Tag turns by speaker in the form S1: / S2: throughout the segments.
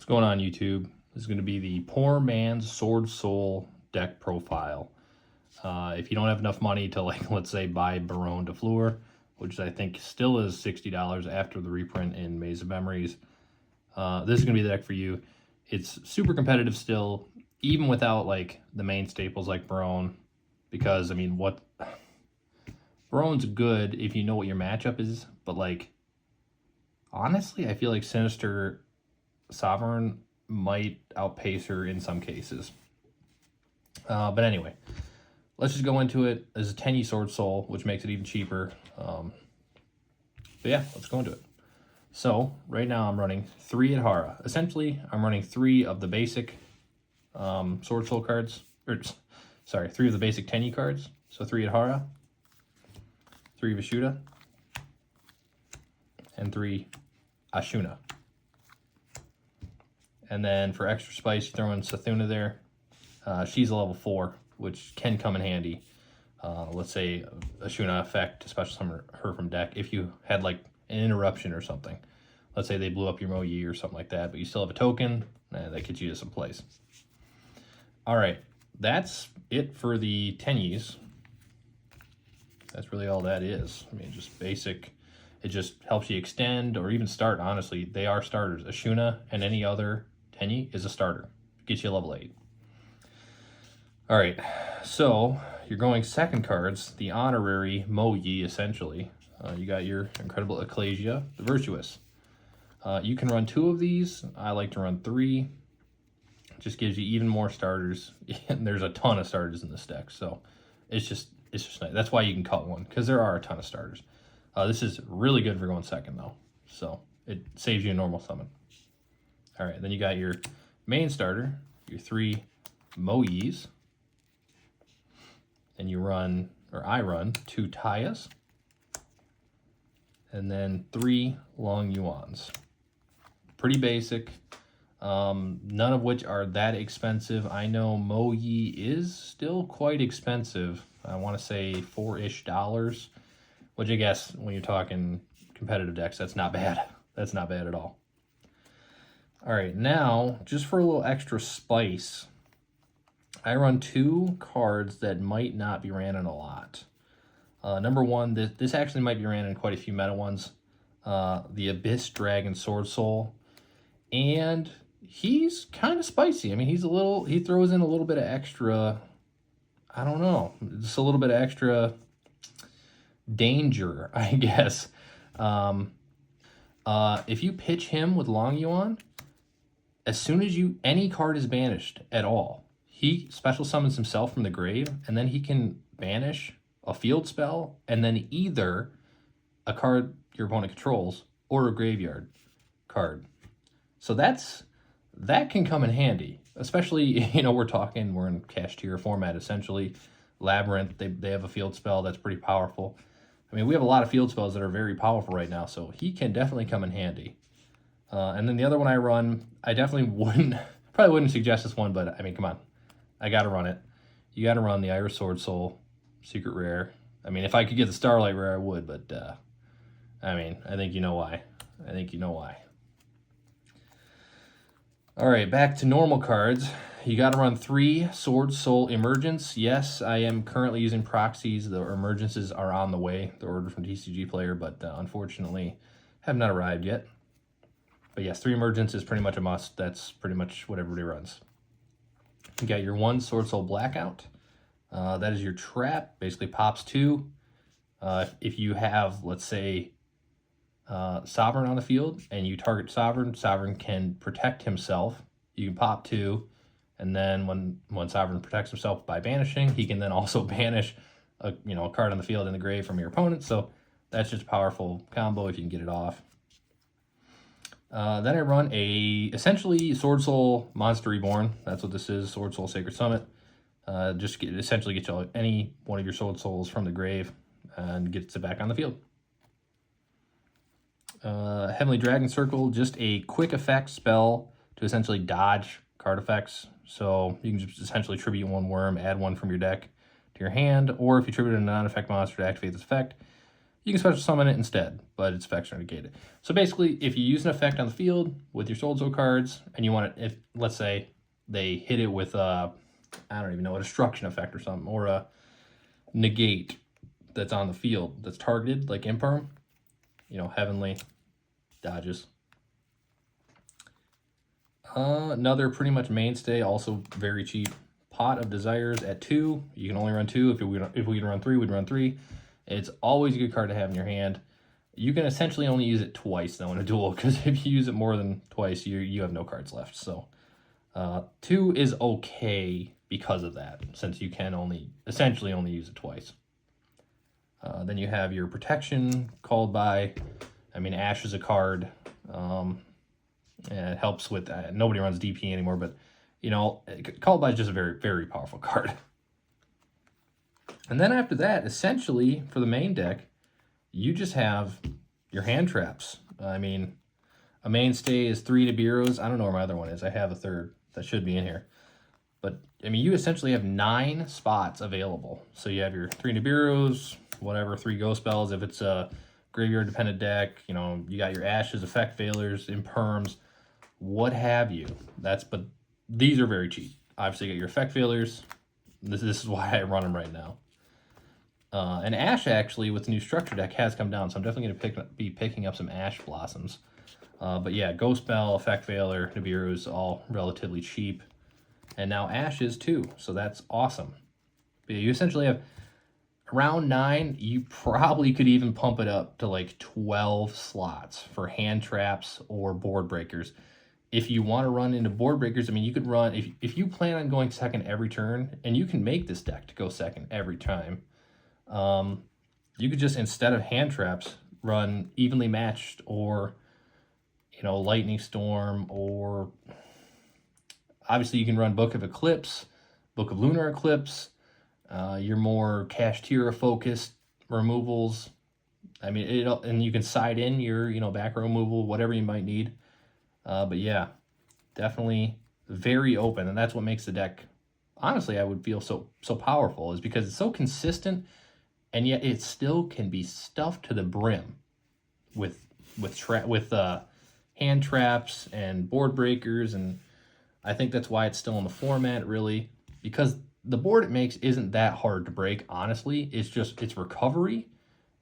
S1: going on, YouTube? This is going to be the Poor Man's Swordsoul deck profile. If you don't have enough money to, like, let's say, buy Baronne to Fleur, which I think still is $60 after the reprint in Maze of Memories, this is going to be the deck for you. It's super competitive still, even without, like, the main staples like Baronne, because, I mean, Baronne's good if you know what your matchup is, but, like, honestly, I feel like Sinister Sovereign might outpace her in some cases. But anyway, let's just go into it. There's a Tenyi Swordsoul, which makes it even cheaper. But yeah, let's go into it. So right now I'm running 3 Adhara. Essentially, I'm running 3 of the basic Swordsoul cards. Sorry, 3 of the basic Tenyi cards. So 3 Adhara, 3 Vishuddha, and 3 Ashuna. And then for extra spice, you throw in Sathuna there. She's a level 4, which can come in handy. Let's say Ashuna effect, especially summon her from deck. If you had like an interruption or something. Let's say they blew up your Moyi or something like that, but you still have a token, that gets you to some place. All right, that's it for the Tenyis. That's really all that is. I mean, just basic. It just helps you extend or even start, honestly. They are starters. Ashuna and any other Tenyi is a starter. Gets you level 8. All right, so you're going second cards, the honorary Moyi, essentially. You got your Incredible Ecclesia, the Virtuous. You can run 2 of these. I like to run 3. Just gives you even more starters. And there's a ton of starters in this deck, so it's just nice. That's why you can cut one, because there are a ton of starters. This is really good for going second, though. So it saves you a normal summon. All right, then you got your main starter, your 3 Moyis. And you run, or I run, 2 Tayas. And then 3 longyuans. Pretty basic. None of which are that expensive. I know Moyi is still quite expensive. I want to say $4-ish, which I guess when you're talking competitive decks, that's not bad. That's not bad at all. All right, now, just for a little extra spice, I run 2 cards that might not be ran in a lot. Number 1, this actually might be ran in quite a few meta ones. The Abyss Dragon Swordsoul. And he's kind of spicy. I mean, he throws in a little bit of extra, I don't know, just a little bit of extra danger, I guess. If you pitch him with longyuan, as soon as any card is banished at all, he special summons himself from the grave, and then he can banish a field spell, and then either a card your opponent controls or a graveyard card. So that can come in handy, especially, we're in cash tier format, essentially. Labyrinth, they have a field spell that's pretty powerful. I mean, we have a lot of field spells that are very powerful right now, so he can definitely come in handy. And then the other one I run, I definitely probably wouldn't suggest this one, but I mean, come on. I got to run it. You got to run the Iris Swordsoul Secret Rare. I mean, if I could get the Starlight Rare, I would, but, I mean, I think you know why. All right, back to normal cards. You got to run 3 Swordsoul Emergence. Yes, I am currently using proxies. The emergences are on the way. They're ordered from TCG Player, but unfortunately have not arrived yet. But yes, 3 Emergence is pretty much a must. That's pretty much what everybody runs. You got your 1 Swordsoul Blackout. That is your trap. Basically pops 2. If you have, let's say, Sovereign on the field and you target Sovereign can protect himself. You can pop 2, and then when Sovereign protects himself by banishing, he can then also banish a card on the field in the grave from your opponent. So that's just a powerful combo if you can get it off. Then I run essentially Swordsoul Monster Reborn. That's what this is, Swordsoul Sacred Summit. Essentially get you any one of your Swordsouls from the grave and gets it back on the field. Heavenly Dragon Circle, just a quick effect spell to essentially dodge card effects. So you can just essentially tribute 1 worm, add 1 from your deck to your hand, or if you tribute a non-effect monster to activate this effect, you can special summon it instead, but its effects are negated. So basically, if you use an effect on the field with your Swordsoul cards, and you want it, if let's say they hit it with a, I don't even know, a destruction effect or something, or a negate that's on the field that's targeted, like Imperm, you know, Heavenly, dodges. Another pretty much mainstay, also very cheap, Pot of Desires at 2. You can only run 2. If we can run 3, we'd run 3. It's always a good card to have in your hand. You can essentially only use it twice, though, in a duel, because if you use it more than twice, you have no cards left. So 2 is okay because of that, since you can essentially only use it twice. Then you have your Protection, called by, I mean, Ash is a card. And it helps with that. Nobody runs DP anymore, but, you know, called by is just a very, very powerful card. And then after that, essentially, for the main deck, you just have your hand traps. I mean, a mainstay is 3 Nibiru's. I don't know where my other one is. I have a third that should be in here. But, I mean, you essentially have 9 spots available. So you have your 3 Nibiru's, whatever, 3 Ghost Spells. If it's a graveyard-dependent deck, you know, you got your Ashes, Effect Failures, Imperms, what have you. But these are very cheap. Obviously, you got your Effect Failures. This is why I run them right now. And Ash, actually, with the new structure deck, has come down, so I'm definitely going to be picking up some Ash Blossoms. But yeah, Ghost Spell, Effect Failure, Nibiru's, all relatively cheap. And now Ash is too, so that's awesome. But yeah, you essentially have around 9, you probably could even pump it up to like 12 slots for hand traps or board breakers. If you want to run into board breakers, I mean, you could run, if you plan on going second every turn, and you can make this deck to go second every time, you could just, instead of hand traps, run Evenly Matched, or, you know, Lightning Storm, or obviously you can run Book of Eclipse, Book of Lunar Eclipse, your more Kashtira focused removals. I mean, and you can side in your, you know, back row removal, whatever you might need. But yeah, definitely very open, and that's what makes the deck, honestly, I would feel so powerful, is because it's so consistent, and yet it still can be stuffed to the brim with hand traps and board breakers, and I think that's why it's still in the format, really, because the board it makes isn't that hard to break, honestly. It's recovery,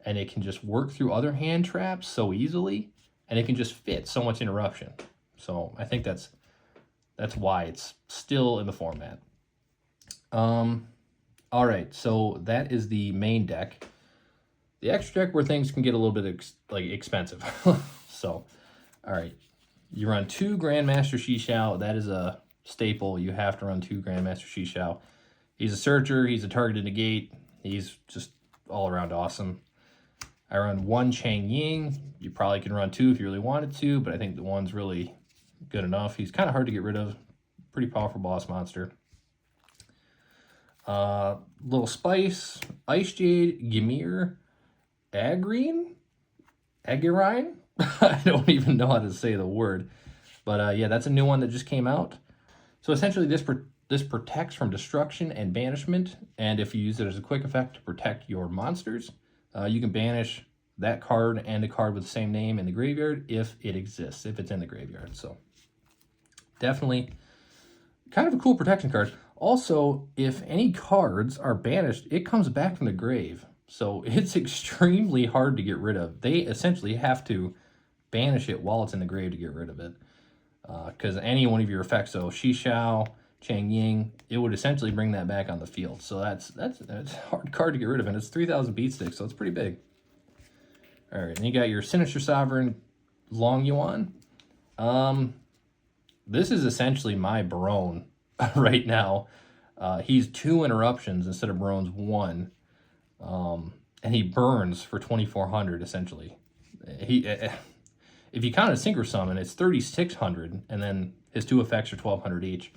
S1: and it can just work through other hand traps so easily, and it can just fit so much interruption. So I think that's why it's still in the format. All right, so that is the main deck. The extra deck, where things can get a little bit expensive. So, all right, you run 2 Grandmaster Chixiao. That is a staple. You have to run 2 Grandmaster Chixiao. He's a searcher. He's a targeted negate. He's just all around awesome. I run 1 chengying. You probably can run 2 if you really wanted to, but I think the 1's really good enough. He's kind of hard to get rid of. Pretty powerful boss monster. Little Spice, Ice Jade, Ymir, Agrine? I don't even know how to say the word. But yeah, that's a new one that just came out. So essentially this protects from destruction and banishment, and if you use it as a quick effect to protect your monsters, you can banish that card and a card with the same name in the graveyard if it exists, if it's in the graveyard. So definitely kind of a cool protection card. Also, if any cards are banished, it comes back from the grave. So it's extremely hard to get rid of. They essentially have to banish it while it's in the grave to get rid of it. Because any one of your effects, so chixiao, chengying, it would essentially bring that back on the field. So that's a hard card to get rid of, and it's 3,000 beat sticks, so it's pretty big. All right, and you got your Sinister Sovereign, longyuan. This is essentially my Baronne right now. He's 2 interruptions instead of Baronne's 1. And he burns for 2,400, essentially. If you count a Synchro Summon, it's 3,600, and then his 2 effects are 1,200 each.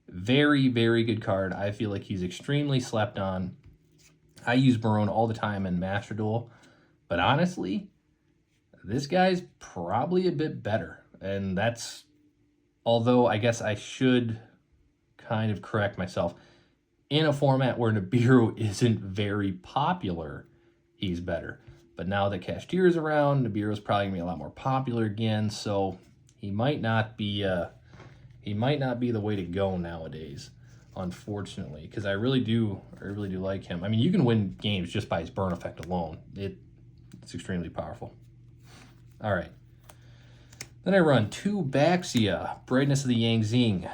S1: Very, very good card. I feel like he's extremely slept on. I use Baronne all the time in Master Duel, but honestly, this guy's probably a bit better. And that's, although I guess I should kind of correct myself, in a format where Nibiru isn't very popular, he's better. But now that Cashier is around, Nibiru's probably gonna be a lot more popular again. So he might not be the way to go nowadays, unfortunately, because I really do like him. I mean, you can win games just by his burn effect alone. It's extremely powerful. All right. Then I run 2 Baxia, Brightness of the Yangzing.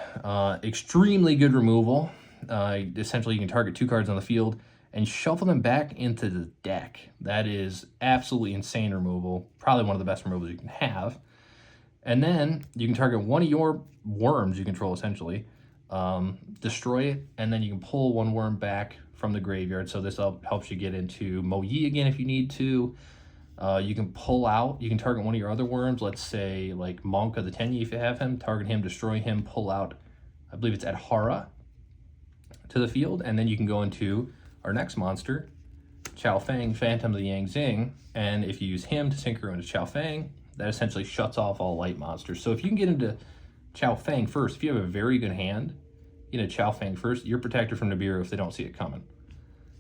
S1: Extremely good removal. Essentially, you can target 2 cards on the field and shuffle them back into the deck. That is absolutely insane removal. Probably one of the best removals you can have. And then you can target one of your worms you control, essentially, destroy it, and then you can pull 1 worm back from the graveyard. So this helps you get into Mo Yi again if you need to. You can pull out, you can target one of your other worms, let's say like Monk of the Tenyi if you have him, target him, destroy him, pull out, I believe it's Adhara, to the field, and then you can go into our next monster, Chao Feng, Phantom of the Yangzing, and if you use him to synchro into Chao Feng, that essentially shuts off all light monsters. So if you can get into Chao Feng first, if you have a very good hand, get into Chao Feng first, you're protected from Nibiru if they don't see it coming.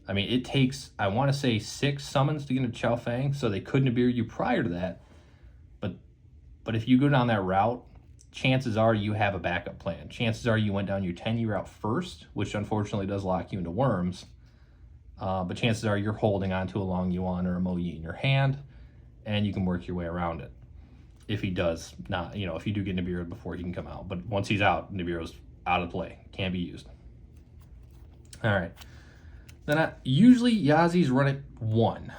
S1: I mean, it takes, I want to say 6 summons to get into Chao Feng, so they could Nibiru you prior to that. But if you go down that route, chances are you have a backup plan. Chances are you went down your Tenyi route first, which unfortunately does lock you into worms. But chances are you're holding onto a longyuan or a Mo Yi in your hand, and you can work your way around it. If he does not, if you do get Nibiru before he can come out. But once he's out, Nibiru's out of play. Can't be used. All right. Then usually Yazi's run at 1.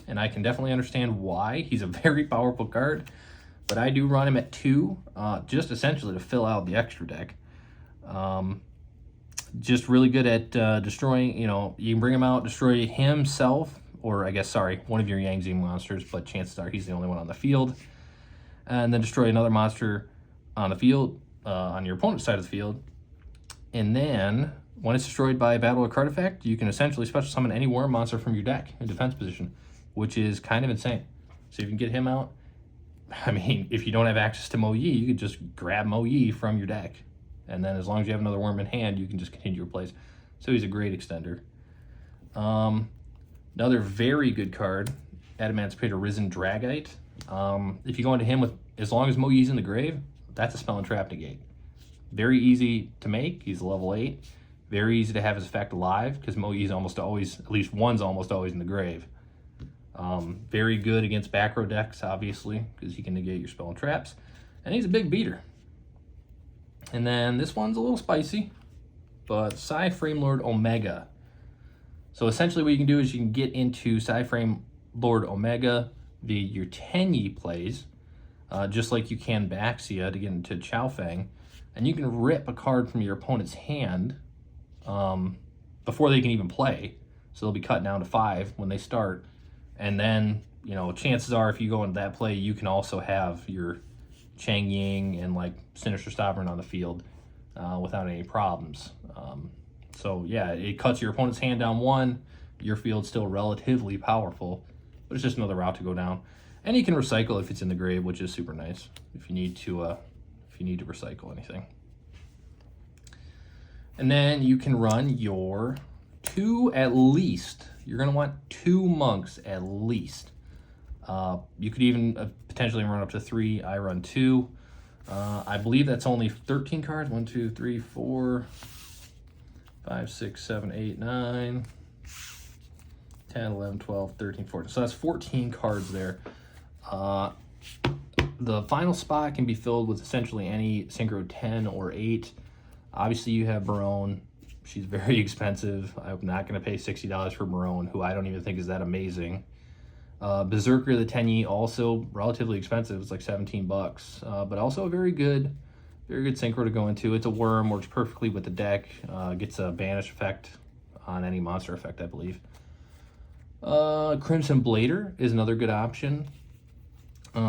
S1: And I can definitely understand why. He's a very powerful card. But I do run him at 2, just essentially to fill out the extra deck. Just really good at destroying, you can bring him out, destroy himself, or I guess, sorry, one of your Yangzing monsters, but chances are he's the only one on the field. And then destroy another monster on the field, on your opponent's side of the field. And then, when it's destroyed by a battle or card effect, you can essentially special summon any worm monster from your deck in defense position, which is kind of insane. So if you can get him out, I mean, if you don't have access to Mo Yi, you could just grab Mo Yi from your deck. And then as long as you have another worm in hand, you can just continue your plays. So he's a great extender. Another very good card, Adamantipator Risen Dragite. If you go into him with, as long as Mo Yi's in the grave, that's a spell and trap negate. Very easy to make. He's level 8. Very easy to have his effect alive because Mo Yi's almost always, at least one's almost always in the grave. Very good against back row decks, obviously, because he can negate your spell and traps. And he's a big beater. And then this one's a little spicy, but Psi Frame Lord Omega. So essentially what you can do is you can get into Psi Frame Lord Omega via your Tenyi plays, just like you can Baxia to get into Chao Feng. And you can rip a card from your opponent's hand before they can even play. So they'll be cut down to 5 when they start. And then, chances are if you go into that play, you can also have your chengying and like Sinister Sovereign on the field without any problems. So yeah, it cuts your opponent's hand down 1. Your field's still relatively powerful, but it's just another route to go down. And you can recycle if it's in the grave, which is super nice if you need to recycle anything. And then you can run your 2 at least. You're gonna want 2 monks at least. You could even potentially run up to 3. I run 2. I believe that's only 13 cards. 1, 2, 3, 4, 5, 6, 7, 8, 9, 10, 11, 12, 13, 14. So that's 14 cards there. The final spot can be filled with essentially any Synchro 10 or 8. Obviously, you have Baronne. She's very expensive. I'm not going to pay $60 for Baronne, who I don't even think is that amazing. Berserker, the Tenyi, also relatively expensive. It's like 17 bucks, but also a very good synchro to go into. It's a worm, works perfectly with the deck, gets a banish effect on any monster effect, I believe. Crimson Blader is another good option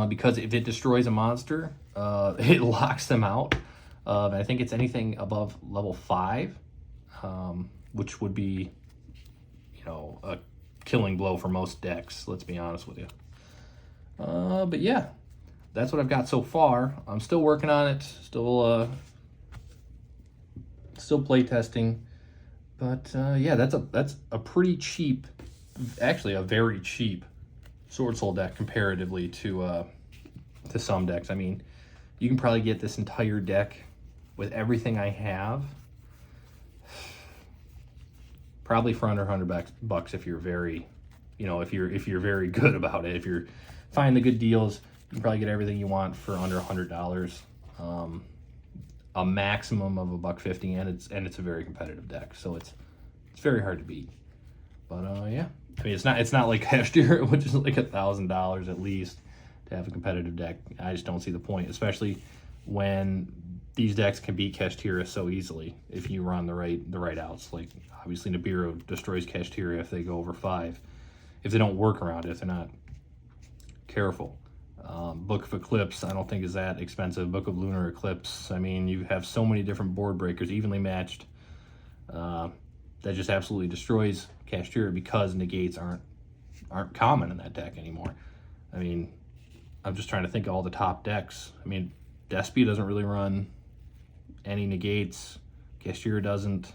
S1: because if it destroys a monster, it locks them out. And I think it's anything above level 5, which would be, a killing blow for most decks, let's be honest with you. But yeah, that's what I've got so far. I'm still working on it, still play testing. But yeah, that's a pretty cheap actually a very cheap Swordsoul deck comparatively to some decks. I mean, you can probably get this entire deck with everything I have probably for under $100 if you're very, you know, if you're very good about it. If you're finding the good deals, you can probably get everything you want for under $100. A maximum of $150, and it's a very competitive deck, so it's very hard to beat. But yeah, I mean, it's not like Qixing, which is like $1,000 at least to have a competitive deck. I just don't see the point, especially when these decks can beat Qixing so easily if you run the right outs. Like obviously Nibiru destroys Qixing if they go over 5, if they don't work around it, if they're not careful. Book of Eclipse, I don't think is that expensive. Book of Lunar Eclipse, I mean, you have so many different board breakers, evenly matched, that just absolutely destroys Qixing because negates aren't common in that deck anymore. I mean, I'm just trying to think of all the top decks. I mean, Despia doesn't really run any negates. Qixing doesn't.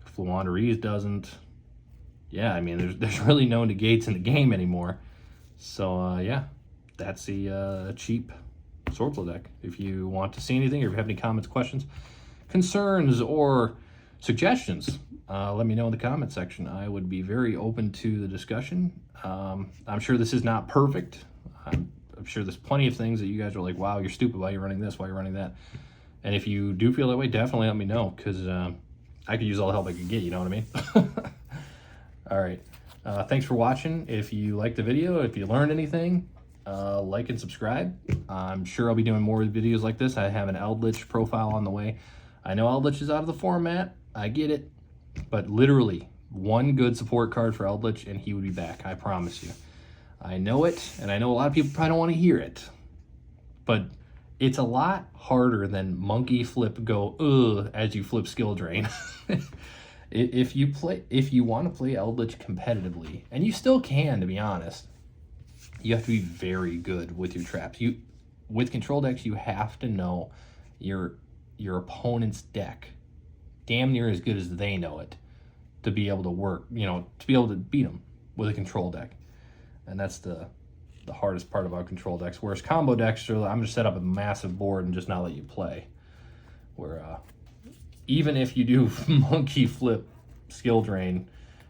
S1: Fleur doesn't. Yeah, I mean, there's really no negates in the game anymore. So yeah, that's the cheap Swordsoul deck. If you want to see anything, or if you have any comments, questions, concerns, or suggestions, let me know in the comment section. I would be very open to the discussion. I'm sure this is not perfect. I'm sure there's plenty of things that you guys are like, wow, you're stupid, why are you running this, why are you running that? And if you do feel that way, definitely let me know, because I could use all the help I could get, you know what I mean? All right. Thanks for watching. If you liked the video, if you learned anything, like and subscribe. I'm sure I'll be doing more videos like this. I have an Eldritch profile on the way. I know Eldritch is out of the format. I get it. But literally, one good support card for Eldritch, and he would be back. I promise you. I know it, and I know a lot of people probably don't want to hear it. But it's a lot harder than monkey flip go, ugh, as you flip skill drain. If you want to play Eldritch competitively, and you still can, to be honest, you have to be very good with your traps. With control decks, you have to know your opponent's deck damn near as good as they know it to be able to work, you know, to be able to beat them with a control deck. And that's the hardest part about control decks. Whereas combo decks are, I'm just set up a massive board and just not let you play. Where even if you do monkey flip skill drain,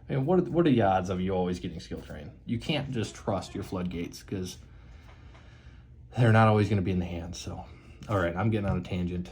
S1: I mean, what are the odds of you always getting skill drain? You can't just trust your floodgates because they're not always going to be in the hand. So, all right, I'm getting on a tangent.